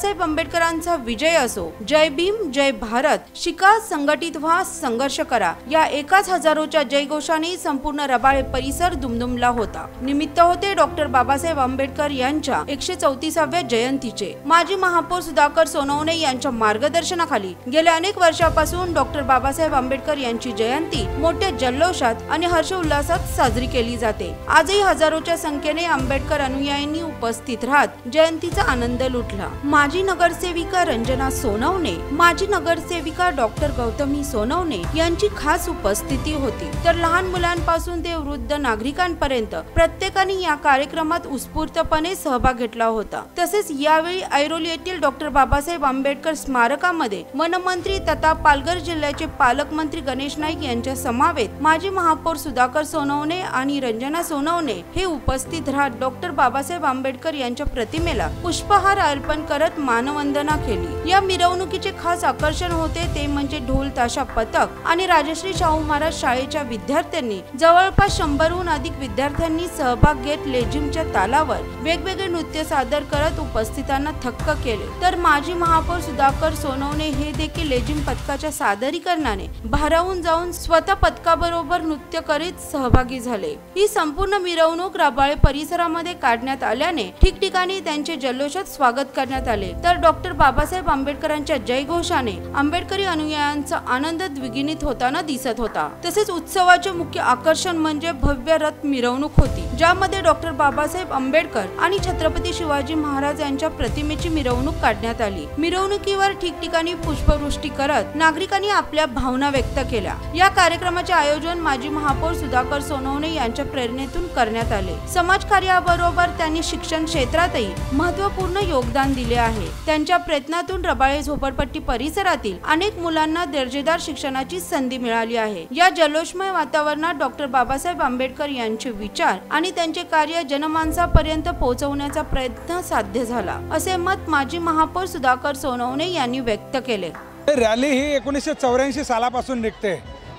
बाबासाहेब आंबेडकरांचा विजय असो, जय भीम जय भारत, शिका संघटित व्हा संघर्ष करा या एकाच हजारोच्या जयघोषाने संपूर्ण रबाळे परिसर दुमदुमला होता। निमित्त होते डॉक्टर बाबासाहेब आंबेडकर यांच्या 134व्या जयंतीचे। माजी महापौर सुधाकर सोनवणे यांच्या मार्गदर्शनाखाली गेल्या अनेक वर्षापासून डॉक्टर बाबासाहेब आंबेडकर यांची जयंती मोठ्या जल्लोषात आणि हर्षोल्लासात साजरी केली जाते। आजही हजारोच्या संख्येने आंबेडकर अनुयायींनी उपस्थित राहत जयंतीचा आनंद लुटला। माजी नगरसेविका रंजना सोनवणे, माजी नगरसेविका डॉक्टर गौतमी सोनवणे यांची खास उपस्थिती होती, तर लहान मुलांपासून ते वृद्ध नागरिकांपर्यंत प्रत्येकाने या कार्यक्रमात उत्स्फूर्तपणे सहभाग घेतला होता। तसेच यावेळी ऐरोली येथील डॉक्टर बाबासाहेब आंबेडकर स्मारकामध्ये वनमंत्री तथा पालघर जिल्ह्याचे पालकमंत्री गणेश नाईक यांच्या समवेत माजी महापौर सुधाकर सोनवणे आणि रंजना सोनवणे हे उपस्थित राहत डॉक्टर बाबासाहेब आंबेडकर यांच्या प्रतिमेला पुष्पहार अर्पण करत मानवंदना केली। या मिरवणुकीचे खास आकर्षण होते ते म्हणजे ढोल ताशा पथक आणि राजश्री शाहू महाराज शाळेच्या विद्यार्थ्यांनी जवळपास 100हून अधिक विद्यार्थ्यांनी सहभाग घेत लेझिमच्या तालावर वेगवेगळे नृत्य सादर करत उपस्थितांना थक्क केले। तर माजी महापौर सुधाकर सोनवणे हे देखील लेझिम पथकाच्या सादरीकरणाने भारावून जाऊन स्वतः पथकाबरोबर नृत्य करीत सहभागी झाले। ही संपूर्ण मिरवणूक रबाळे परिसरामध्ये काढण्यात आल्याने ठिकठिकाणी त्यांचे जल्लोषात स्वागत करण्यात आले। तर डॉक्टर बाबासाहेब आंबेडकरांच्या जयघोषाने आंबेडकरी अनुयायांचा आनंद द्विगुणित होताना दिसत होता। तसेच उत्सवाचे मुख्य आकर्षण म्हणजे भव्य रथ मिरवणूक होती, ज्यामध्ये डॉक्टर बाबासाहेब आंबेडकर आणि छत्रपती शिवाजी महाराज यांच्या प्रतिमेची मिरवणूक काढण्यात आली। मिरवणुकीवर ठिकठिकाणी पुष्पवृष्टी करत नागरिकांनी आपल्या भावना व्यक्त केल्या। या कार्यक्रमाचे आयोजन माजी महापौर सुधाकर सोनवणे यांच्या प्रेरणेतून करण्यात आले। समाजकार्याबरोबर त्यांनी शिक्षण क्षेत्रातही महत्त्वपूर्ण योगदान दिले आहे। त्यांच्या प्रयत्नातून रबाळे झोपडपट्टी परिसरातील अनेक मुलांना दर्जेदार शिक्षणाची संधी मिळाली आहे। या जल्लोषमय वातावरणात डॉक्टर बाबासाहेब आंबेडकर यांचे विचार आणि त्यांचे कार्य जनमानसापर्यंत पोहोचवण्याचा प्रयत्न साध्य झाला, असे मत माजी महापौर सुधाकर सोनवणे यांनी व्यक्त केले। रॅली ही 1984 सालापासून निघते।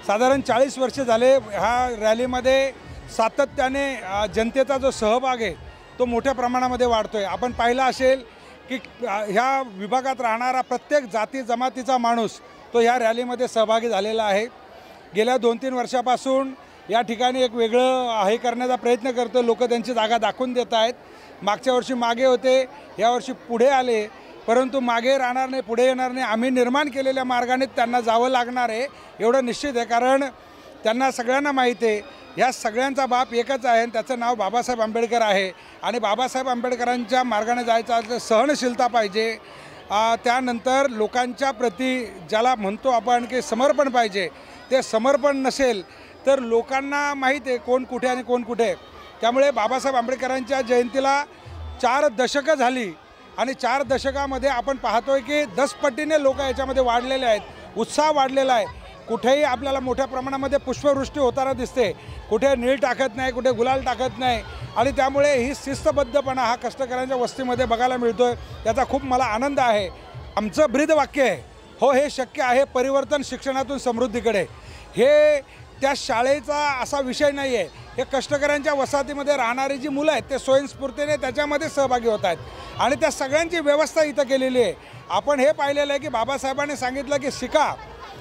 साधारण 40 वर्ष झाले ह्या रॅलीमध्ये सातत्याने जनतेचा जो सहभाग आहे तो मोठ्या प्रमाणामध्ये वाढतोय। आपण पाहिलं असेल की ह्या विभागात राहणारा प्रत्येक जाती जमातीचा माणूस तो ह्या रॅलीमध्ये सहभागी झालेला आहे। गेल्या 2-3 वर्षापासून या ठिकाणी एक वेगळं हे करण्याचा प्रयत्न करतो। लोक त्यांची जागा दाखवून देत आहेत। मागच्या वर्षी मागे होते, यावर्षी पुढे आले, परंतु मागे राहणार नाही, पुढे येणार नाही। आम्ही निर्माण केलेल्या मार्गाने त्यांना जावं लागणार आहे एवढं निश्चित आहे, कारण त्यांना सगळ्यांना माहिती आहे या सगळ्यांचा बाप एकच आहे आणि त्याचं नाव बाबासाहेब आंबेडकर आहे। आणि बाबासाहेब आंबेडकरांच्या मार्गाने जायचं असलं सहनशीलता पाहिजे, त्यानंतर लोकांच्या प्रती ज्याला म्हणतो आपण की समर्पण पाहिजे, ते समर्पण नसेल तर लोकांना माहीत आहे कोण कुठे आणि कोण कुठे। त्यामुळे बाबासाहेब आंबेडकरांच्या जयंतीला 4 दशकं झाली आणि 4 दशकामध्ये आपण पाहतोय की 10 पटीने लोक याच्यामध्ये वाढलेले आहेत, उत्साह वाढलेला आहे। कुठेही आपल्याला मोठ्या प्रमाणामध्ये पुष्पवृष्टी होताना दिसते, कुठे नीळ टाकत नाही, कुठे गुलाल टाकत नाही आणि त्यामुळे ही शिस्तबद्धपणा हा कष्टकऱ्यांच्या वस्तीमध्ये बघायला मिळतोय, त्याचा खूप मला आनंद आहे। आमचं ब्रीद वाक्य आहे, हो हे शक्य आहे परिवर्तन शिक्षणातून समृद्धीकडे। हे त्या शाळेचा असा विषय नाही आहे, हे कष्टकऱ्यांच्या वसाहतीमध्ये राहणारी जी मुलं आहेत ते स्वयंस्फूर्तीने त्याच्यामध्ये सहभागी होत आहेत आणि त्या सगळ्यांची व्यवस्था इथं केलेली आहे। आपण हे पाहिलेलं आहे की बाबासाहेबांनी सांगितलं की शिका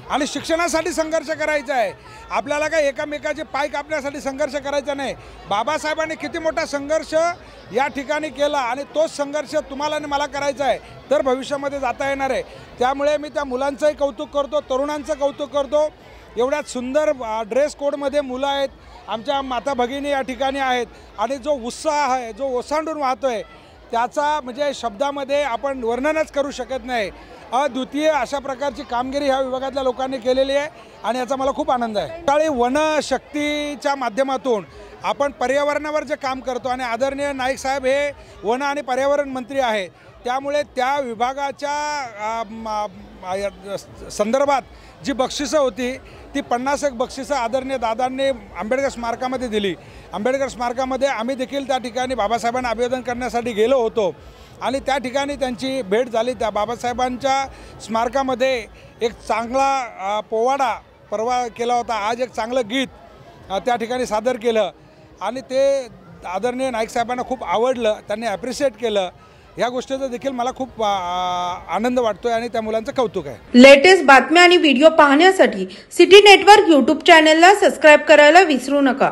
आणि शिक्षणासाठी संघर्ष करायचा आहे। आपल्याला काय एकामेकाचे पाय कापण्यासाठी संघर्ष करायचा नाही। बाबासाहेबांनी किती मोठा संघर्ष या ठिकाणी केला आणि तोच संघर्ष तुम्हाला आणि मला करायचा आहे तर भविष्यामध्ये जाता येणार आहे। त्यामुळे मी त्या मुलांचंही कौतुक करतो, तरुणांचं कौतुक करतो। एवढ्यात सुंदर ड्रेस कोडमध्ये मुलं आहेत, आमच्या माता भगिनी या ठिकाणी आहेत आणि जो उत्साह आहे, जो ओसांडून वाहतोय त्याचा म्हणजे शब्दामध्ये आपण वर्णनच करू शकत नाही। अद्वितीय अशा प्रकारची कामगिरी ह्या विभागातल्या लोकांनी केलेली आहे आणि याचा मला खूप आनंद आहे। त्यावेळी वनशक्तीच्या माध्यमातून आपण पर्यावरणावर जे काम करतो आणि आदरणीय नाईक साहेब हे वन आणि पर्यावरण मंत्री आहे, त्यामुळे त्या विभागाच्या संदर्भात जी बक्षिसं होती ती 50 बक्षिसं आदरणीय दादांनी आंबेडकर स्मारकामध्ये दिली। आंबेडकर स्मारकामध्ये आम्ही देखील त्या ठिकाणी बाबासाहेबांना अभिवादन करण्यासाठी गेलो होतो आणि त्या ठिकाणी त्यांची भेट झाली। त्या बाबासाहेबांच्या स्मारकामध्ये एक चांगला पोवाडा परवा केला होता, आज एक चांगलं गीत त्या ठिकाणी सादर केलं आणि ते आदरणीय नाईक साहेबांना खूप आवडलं, त्यांनी ॲप्रिशिएट केलं या गोष्टीचा देखील मला खूप आनंद वाटतोय आणि त्या मुलांचं कौतुक आहे। लेटेस्ट बातम्या आणि व्हिडिओ पाहण्यासाठी सिटी नेटवर्क YouTube चॅनलला सबस्क्राइब करायला विसरू नका।